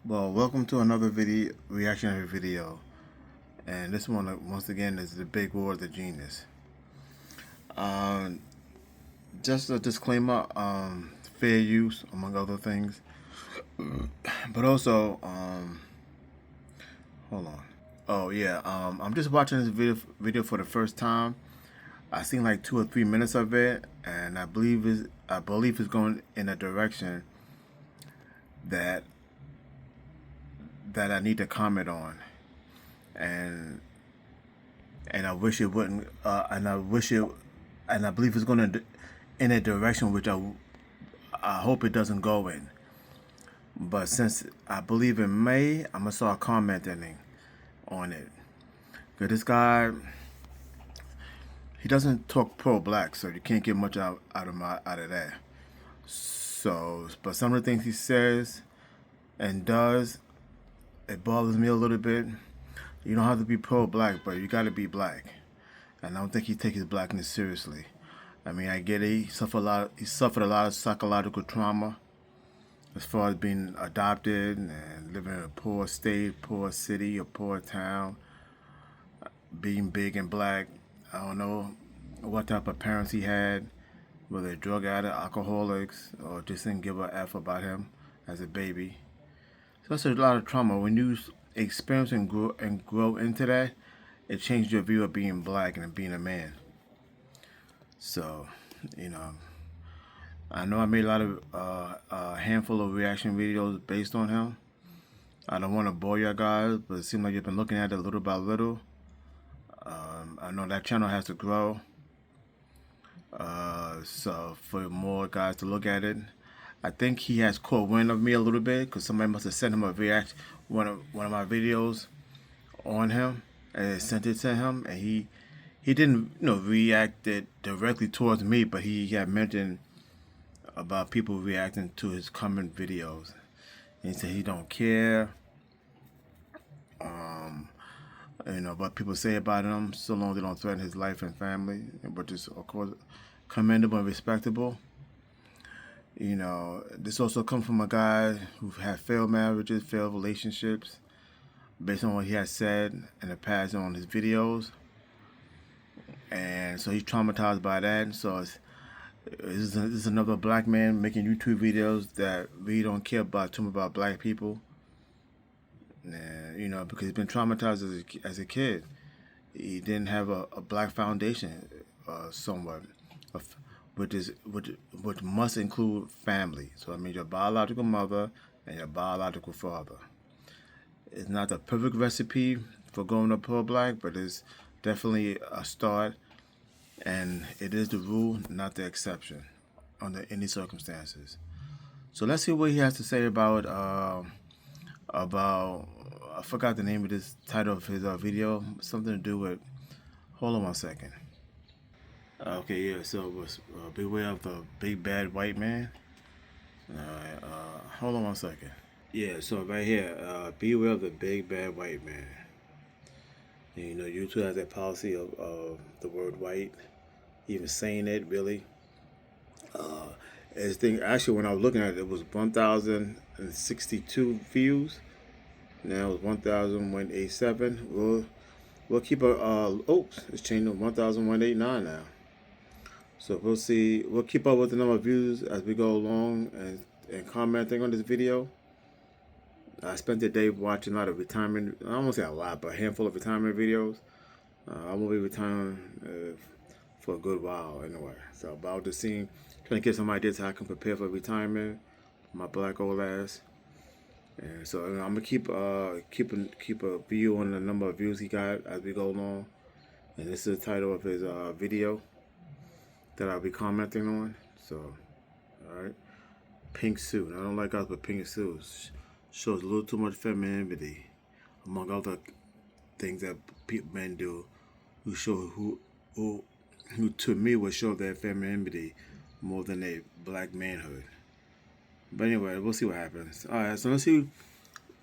Well, welcome to another video, reactionary video, and this one once again is the big war of the genius. Um, just a disclaimer: fair use, among other things, but also, hold on. Oh yeah, I'm just watching this video for the first time. I seen like 2 or 3 minutes of it, and I believe it's going in a direction that I need to comment on, and I wish it wouldn't. And I believe it's going to in a direction which I hope it doesn't go in. But since I believe it may, I'm gonna start commenting on it. Cause this guy, he doesn't talk pro-black, so you can't get much out of that. So, but some of the things he says and does, it bothers me a little bit. You don't have to be pro-black, but you got to be black. And I don't think he takes his blackness seriously. I mean, I get it. He suffered a lot of psychological trauma, as far as being adopted and living in a poor state, poor city, a poor town, being big and black. I don't know what type of parents he had, whether drug addict, alcoholics, or just didn't give a F about him as a baby. So that's a lot of trauma. When you experience and grow into that, it changed your view of being black and being a man. So, you know, I know I made a lot of a handful of reaction videos based on him. I don't want to bore you guys, but it seems like you've been looking at it little by little. I know that channel has to grow, so for more guys to look at it. I think he has caught wind of me a little bit because somebody must have sent him a react one of my videos on him and sent it to him, and he didn't react it directly towards me, but he had mentioned about people reacting to his comment videos. And he said he don't care, what people say about him, so long as they don't threaten his life and family, which is of course commendable and respectable. This also comes from a guy who had failed marriages, failed relationships, based on what he has said in the past on his videos. And so he's traumatized by that. So this is another black man making YouTube videos that really don't care about too much about black people. And, because he's been traumatized as a kid. He didn't have a black foundation, somewhat, which must include family. So I mean your biological mother and your biological father. It's not the perfect recipe for going up pro-black, but it's definitely a start, and it is the rule, not the exception, under any circumstances. So let's see what he has to say about I forgot the name of this title of his video. Something to do with. Hold on one second. Okay, yeah. So beware of the big bad white man. Alright, hold on one second. Yeah, so right here, beware of the big bad white man. And, YouTube has that policy of the word white, even saying it really. Actually, when I was looking at it, it was 1,062 views. Now it's 1,187. We'll keep it's changed to 1,189 now. So we'll see. We'll keep up with the number of views as we go along and commenting on this video. I spent the day watching a lot of retirement. I don't want to say a lot, but a handful of retirement videos. I will be retiring for a good while anyway. So about the scene, trying to get some ideas how I can prepare for retirement, my black old ass. And so I'm gonna keep a view on the number of views he got as we go along. And this is the title of his video that I'll be commenting on. So, all right, pink suit. I don't like guys with pink suits. Shows a little too much femininity, among other things that men do, who to me would show their femininity more than their black manhood. But anyway, we'll see what happens. All right, so let's see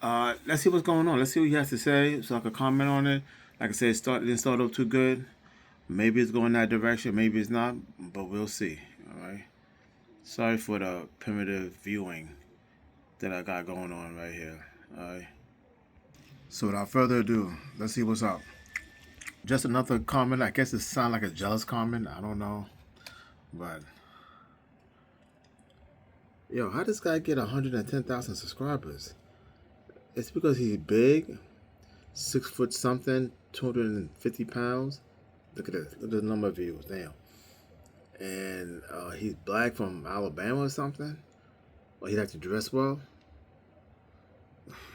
what's going on. Let's see what he has to say, so I can comment on it. Like I said, it didn't start off too good. Maybe it's going that direction, maybe it's not, but we'll see. All right. Sorry for the primitive viewing that I got going on right here. Alright. So without further ado, let's see what's up. Just another comment. I guess it sounds like a jealous comment. I don't know. But yo, how this guy get 110,000 subscribers? It's because he's big, 6 foot something, 250 pounds. Look at this. Look at the number of views. Damn. And he's black from Alabama or something. Or he likes to dress well.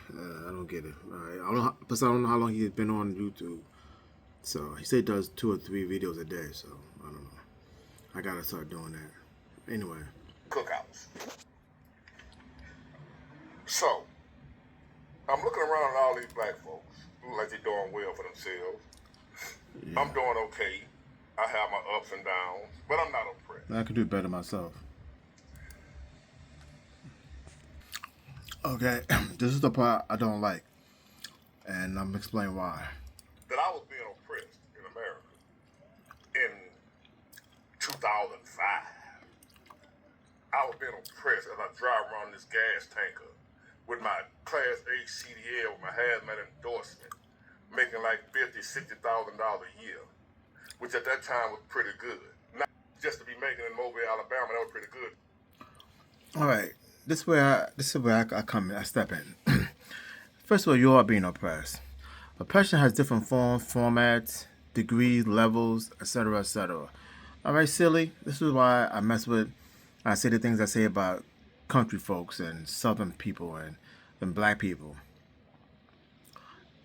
I don't get it. All right. Plus, I don't know how long he's been on YouTube. So he said he does 2 or 3 videos a day. So I don't know. I gotta start doing that. Anyway. Cookouts. So I'm looking around at all these black folks who look like they're doing well for themselves. Yeah. I'm doing okay. I have my ups and downs, but I'm not oppressed. I could do better myself. Okay, this is the part I don't like, and I'm explaining why. That I was being oppressed in America in 2005. I was being oppressed as I drive around this gas tanker with my Class A CDL, with my hazmat endorsement, making like $50,000, $60,000 a year, which at that time was pretty good. Not just to be making in Mobile, Alabama, that was pretty good. All right, this is where I come in. I step in. First of all, you are being oppressed. Oppression has different forms, formats, degrees, levels, etc., etc. All right, silly. This is why I say the things I say about country folks and southern people and black people.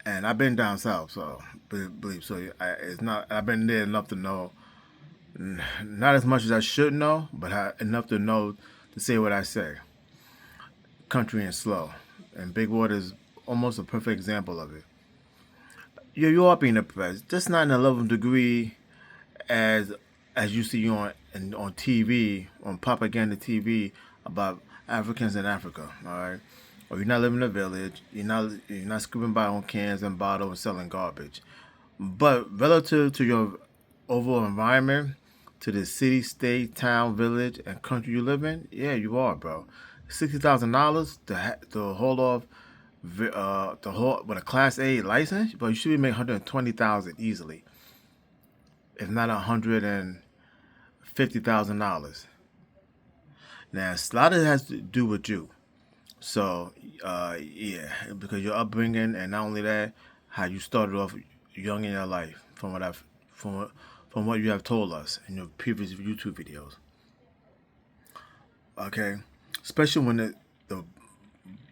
And I've been down south, so believe so. I've been there enough to know, not as much as I should know, but enough to know to say what I say. Country and slow, and Big Water is almost a perfect example of it. You are being oppressed, just not in a level of degree as you see on TV, on propaganda TV about Africans in Africa, all right? Or you're not living in a village, you're not scooping by on cans and bottles and selling garbage. But relative to your overall environment, to the city, state, town, village, and country you live in, yeah, you are, bro. $60,000 to hold off with a Class A license, but you should be making $120,000 easily, if not $150,000. Now, a lot of it has to do with you. So, yeah, because your upbringing, and not only that, how you started off young in your life, from what you have told us in your previous YouTube videos. Okay, especially when the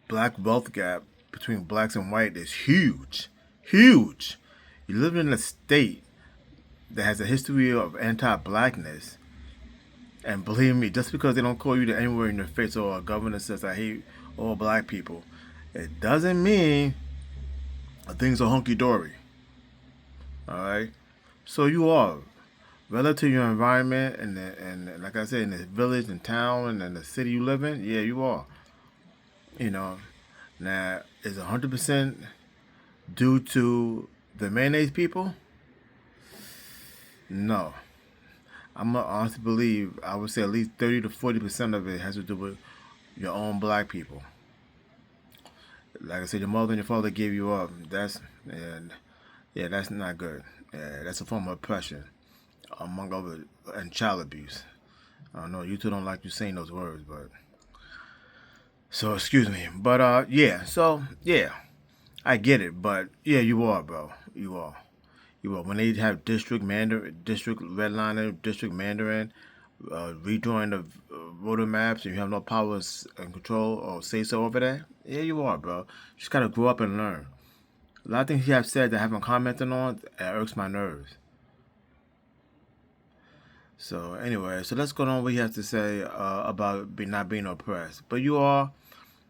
black wealth gap between blacks and white is huge, huge. You live in a state that has a history of anti-blackness. And believe me, just because they don't call you the N-word in your face, or a governor says I hate all black people, it doesn't mean things are hunky-dory. Alright? So you are. Relative to your environment, and like I said, in the village and town and in the city you live in, yeah, you are. You know, now, is 100% due to the mayonnaise people? No. I'm gonna honestly believe, I would say at least 30 to 40% of it has to do with your own black people. Like I said, your mother and your father gave you up. That's not good. Yeah, that's a form of oppression, among other, and child abuse. I don't know, you two don't like you saying those words, but so excuse me. But yeah, so yeah, I get it, but yeah, you are, bro. You are. When they have district redliner, district Mandarin, redrawing the voter maps, and you have no power and control or say so over that, yeah, you are, bro. You just gotta grow up and learn. A lot of things you have said that I haven't commented on, it irks my nerves. So anyway, so let's go on what you have to say about not being oppressed. But you are.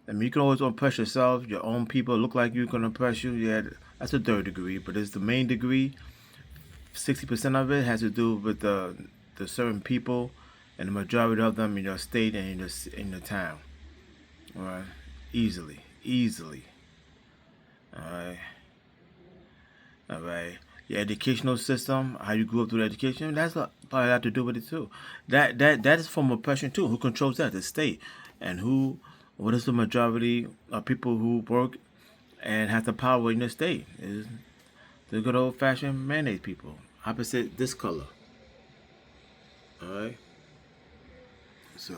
I mean, you can always oppress yourself. Your own people look like you can oppress you. Yeah, that's a third degree, but it's the main degree. 60% of it has to do with the certain people, and the majority of them in your state and in your town. All right, easily. All right. Your educational system, how you grew up through education, that's probably have to do with it too. That is from oppression too. Who controls that? The state, and what is the majority of people who work and has the power in the state. Is the good old fashioned mayonnaise people. Opposite this color. Alright. So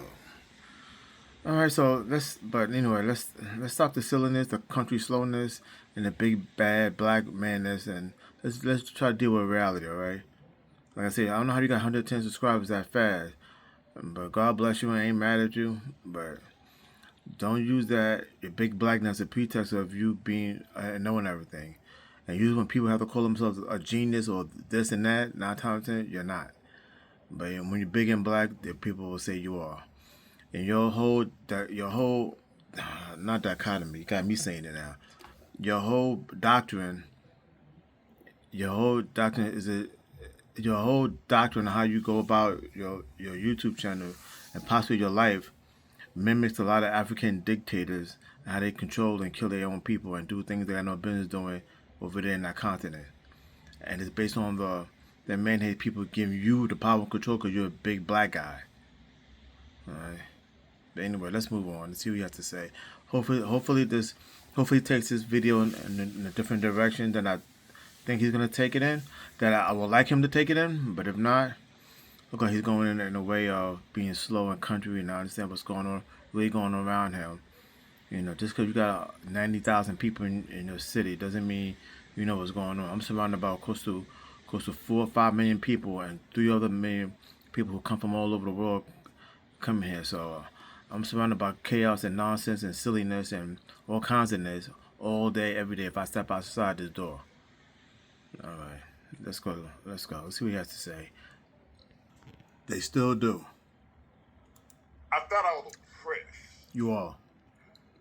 alright, so but anyway, let's stop the silliness, the country slowness, and the big bad black manness, and let's try to deal with reality, alright? Like I said, I don't know how you got 110 subscribers that fast. But God bless you, I ain't mad at you. But don't use that your big blackness as a pretext of you being knowing everything. And usually when people have to call themselves a genius or this and that, 9 times out of 10, you're not. But when you're big and black, the people will say you are. And your whole not dichotomy, you got me saying it now. Your whole doctrine is your whole doctrine of how you go about your YouTube channel and possibly your life mimics a lot of African dictators and how they control and kill their own people and do things they got no business doing over there in that continent. And it's based on the man-hate people giving you the power and control because you're a big black guy. Alright. But anyway, let's move on. Let's see what you have to say. Hopefully he takes this video in a different direction than I think he's gonna take it in. That I would like him to take it in, but if not, look like he's going in a way of being slow and country and I understand what's really going on around him. You know, just because you got 90,000 people in your city doesn't mean you know what's going on. I'm surrounded by close to 4 or 5 million people and 3 other million people who come from all over the world come here. So I'm surrounded by chaos and nonsense and silliness and all kinds of ness all day, every day if I step outside this door. Alright, let's go. Let's see what he has to say. They still do. I thought I was oppressed. You are.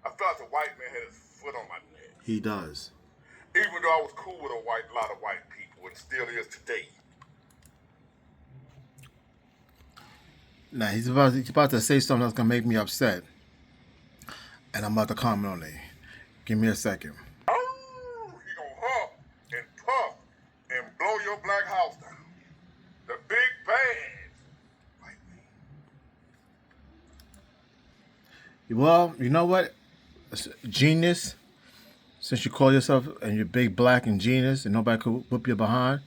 I felt the white man had his foot on my neck. He does. Even though I was cool with a lot of white people, and still is today. Now he's about to say something that's gonna make me upset, and I'm about to comment on it. Give me a second. Oh, he gonna huff and puff and blow your black house down. The big bad white man. Well, you know what? Genius. Since you call yourself and you're big black and genius and nobody could whoop you behind,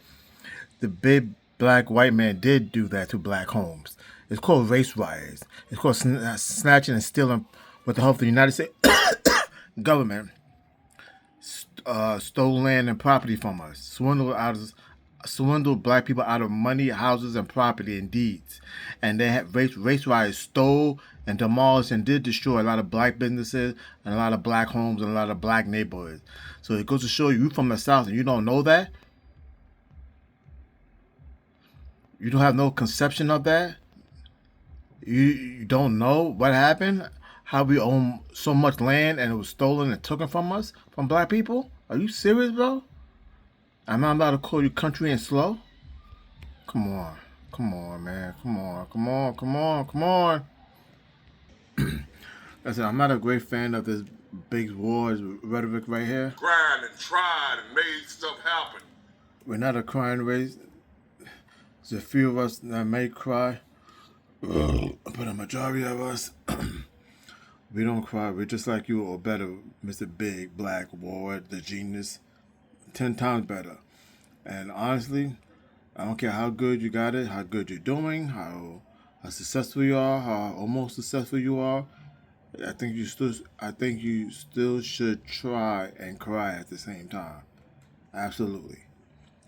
the big black white man did do that to black homes. It's called race riots. It's called snatching and stealing with the help of the United States government. Stole land and property from us. Swindled black people out of money, houses, and property and deeds. And they had race riots stole and demolished and did destroy a lot of black businesses and a lot of black homes and a lot of black neighborhoods. So it goes to show you from the South and you don't know that. You don't have no conception of that. You don't know what happened. How we own so much land and it was stolen and taken from us, from black people. Are you serious, bro? I'm not about to call you country and slow. Come on, man. Come on. Listen, I'm not a great fan of this big wars rhetoric right here. Grind and tried and made stuff happen. We're not a crying race. There's a few of us that may cry, but a majority of us, we don't cry. We're just like you or better, Mr. Big Black Ward, the genius. 10 times better. And honestly, I don't care how good you got it, how good you're doing, how successful you are, how almost successful you are. I think you still should try and cry at the same time. Absolutely.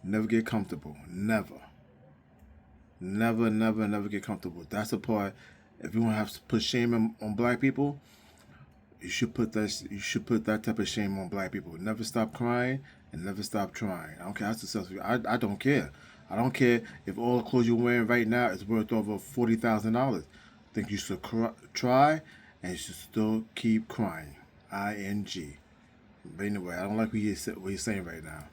Never get comfortable. Never get comfortable. That's the part. If you want to have to put shame on black people, you should put that type of shame on black people. Never stop crying and never stop trying. I don't care how successful you are. I don't care. I don't care if all the clothes you're wearing right now is worth over $40,000. I think you should try and you should still keep crying. ING. But anyway, I don't like what you're saying right now.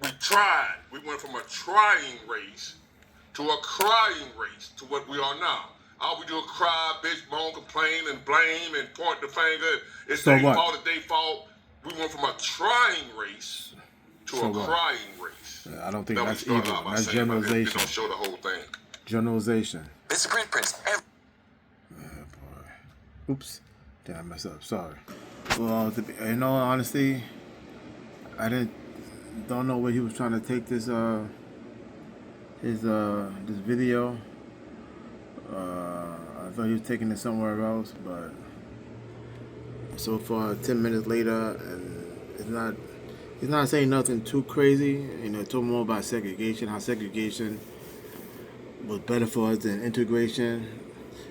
We tried. We went from a trying race to a crying race to what we are now. All we do is cry, bitch, moan, complain, and blame, and point the finger. It's So their what? fault, it's their fault. We went from a trying race to So a what? crying race. I don't think That that's we started evil. out by That's saying, but it generalization. don't show the whole thing. Generalization. Mr. Print Prince. Oh, boy. Oops. Did I mess up? Sorry. Well, in all honesty, I don't know where he was trying to take this this video. I thought he was taking it somewhere else, but so far 10 minutes later, and he's not saying nothing too crazy. You know, talking more about segregation, how segregation was better for us than integration.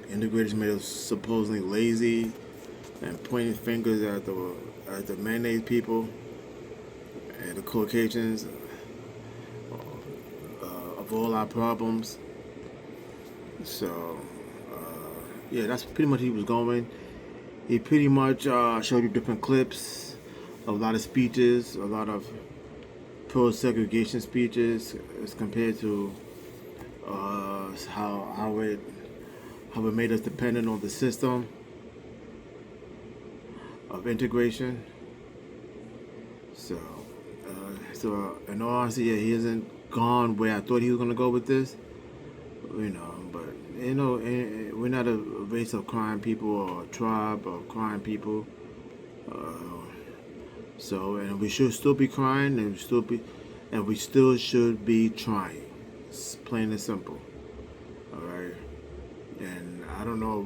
Integration made us supposedly lazy, and pointing fingers at the mayonnaise people and the Caucasians of all our problems. So yeah, that's pretty much he was going. He pretty much showed you different clips, a lot of speeches, a lot of pro-segregation speeches, as compared to how it made us dependent on the system of integration. So, in all honesty, yeah, he hasn't gone where I thought he was gonna go with this. You know, but you know, we're not a race of crime people or a tribe of crime people. So, and we should still be crying, and we still should be trying. It's plain and simple. All right. And I don't know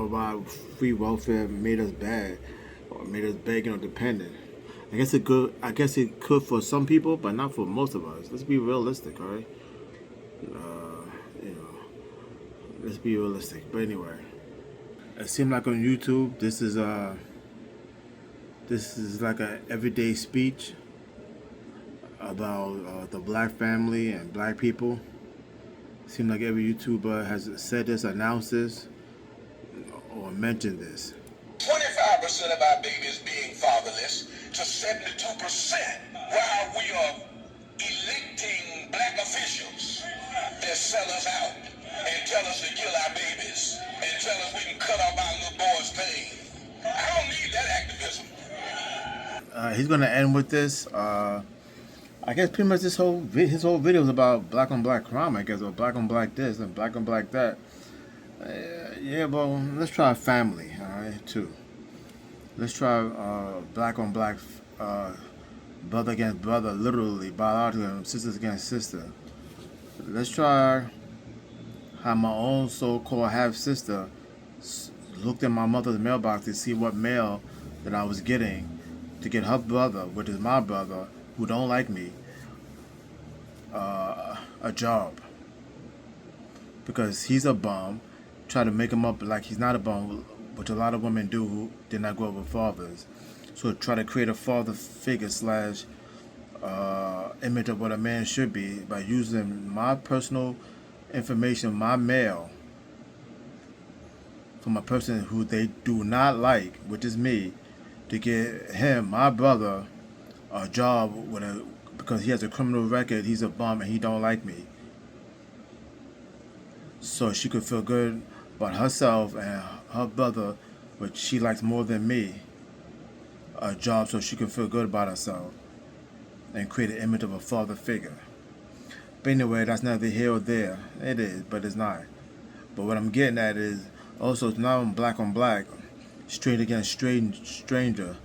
why free welfare made us bad, or made us begging or dependent. I guess it could for some people, but not for most of us. Let's be realistic, all right? You know, let's be realistic. But anyway, it seemed like on YouTube, this is like a everyday speech about the black family and black people. Seems like every YouTuber has said this, announced this, or mentioned this. 25% of our babies being fatherless to 72% while we are electing black officials that sell us out and tell us to kill our babies and tell us we can cut off our little boys' pain. I don't need that activism. He's gonna end with this. I guess pretty much his whole video is about black on black crime. I guess, or black on black this and black on black that. Yeah, well, let's try family, all right, too. Let's try black on black, brother against brother, literally, biologically, sisters against sister. Let's try how my own so-called half-sister looked in my mother's mailbox to see what mail that I was getting to get her brother, which is my brother, who don't like me, a job. Because he's a bum, try to make him up like he's not a bum, which a lot of women do who did not grow up with fathers. So try to create a father figure slash image of what a man should be by using my personal information, my mail, from a person who they do not like, which is me, to get him, my brother, a job because he has a criminal record, he's a bum, and he don't like me. So she could feel good about herself and her brother, which she likes more than me, a job so she can feel good about herself and create an image of a father figure. But anyway, that's neither here or there. It is, but it's not. But what I'm getting at is also it's not on black, straight against stranger,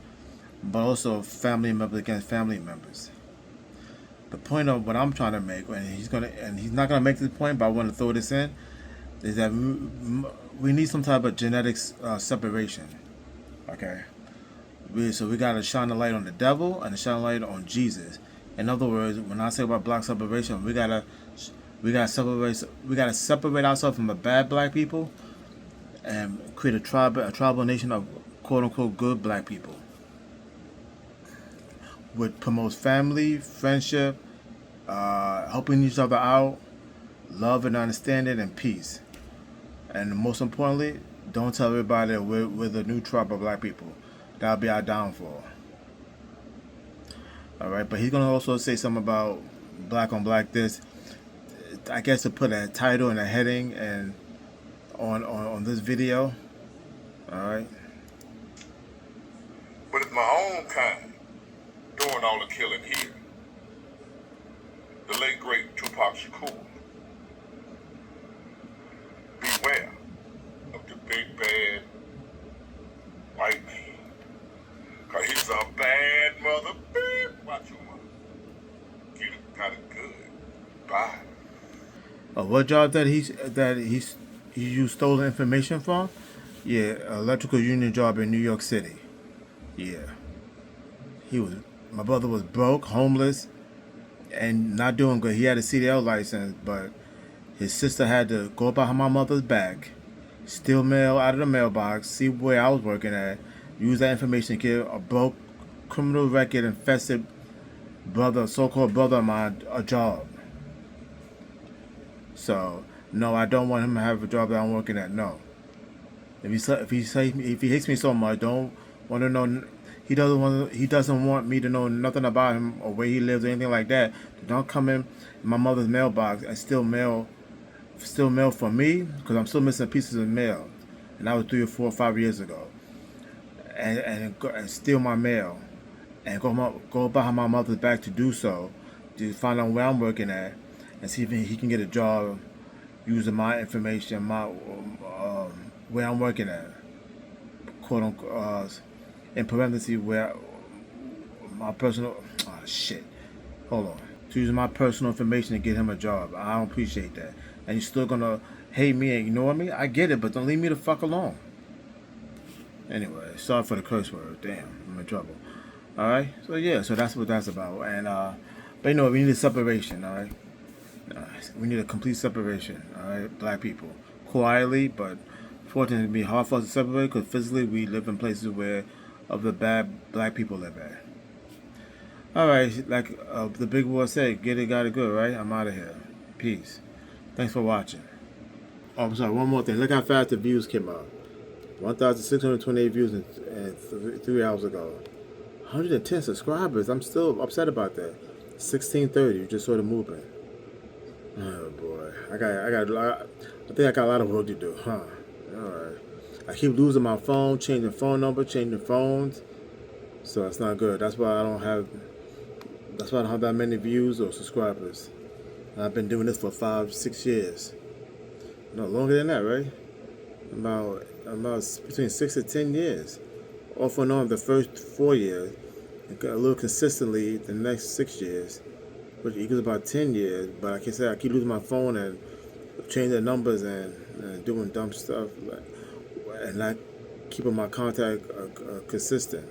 but also family members against family members. The point of what I'm trying to make, and he's not gonna make this point, but I want to throw this in, is that we need some type of genetics separation. Okay, so we gotta shine the light on the devil and shine the light on Jesus. In other words, when I say about black separation, we gotta separate ourselves from the bad black people and create a tribal nation of quote unquote good black people, which promotes family, friendship, helping each other out, love and understanding, and peace. And most importantly, don't tell everybody that we're the new tribe of black people. That'll be our downfall. All right, but he's gonna also say something about black on black this. I guess to put a title and a heading and on this video. All right. But it's my own kind doing all the killing here. The late great Tupac Shakur. Beware of the big bad white man. That's a bad mother. Beep. Watch your mother. Get it, got it good. Bye. What job that he used stolen information from? Yeah, electrical union job in New York City. Yeah, he was. My brother was broke, homeless, and not doing good. He had a CDL license, but his sister had to go behind my mother's back, steal mail out of the mailbox, see where I was working at, use that information to get a broke, criminal record infested brother, so-called brother of mine, a job. So no, I don't want him to have a job that I'm working at. No. If he hates me so much, don't want to know. He doesn't want me to know nothing about him or where he lives or anything like that. Don't come in my mother's mailbox and steal mail from me because I'm still missing pieces of mail, and that was 3 or 4 or 5 years ago. And steal my mail and go behind my mother's back to do so, to find out where I'm working at and see if he can get a job using my information, where I'm working at, quote unquote, in parentheses, where my personal, oh shit, hold on, to use my personal information to get him a job. I don't appreciate that. And you're still gonna hate me and ignore me? I get it, but don't leave me the fuck alone. Anyway, sorry for the curse word. Damn, I'm in trouble. All right, so yeah, so that's what that's about. And but you know, we need a separation. All right, we need a complete separation. All right, black people, quietly, but fortunately, it'd be hard for us to separate because physically we live in places where of the bad black people live at. All right, like the big boy said, get it, got it good. Right, I'm out of here. Peace. Thanks for watching. Oh, I'm sorry. One more thing. Look how fast the views came out. 1,628 views in 3 hours ago. 110 subscribers. I'm still upset about that. 1630. You just saw the movement. Oh boy, I think I got a lot of work to do, huh? All right. I keep losing my phone, changing phone number, changing phones, so it's not good. That's why I don't have that many views or subscribers. I've been doing this for 5, 6 years. No, longer than that, right? About between 6 to 10 years. Off and on the first 4 years, and got a little consistently the next 6 years, which equals about 10 years. But like I said, I keep losing my phone and changing the numbers and doing dumb stuff, and not keeping my contact consistent.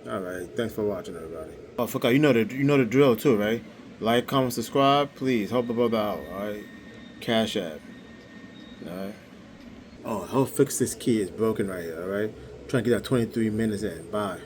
All right, thanks for watching, everybody. Oh, forgot, you know the drill too, right? Like, comment, subscribe, please help a brother out. All right, Cash App. All right. Oh, help fix this key. It's broken right here. All right, trying to get that 23 minutes in. Bye.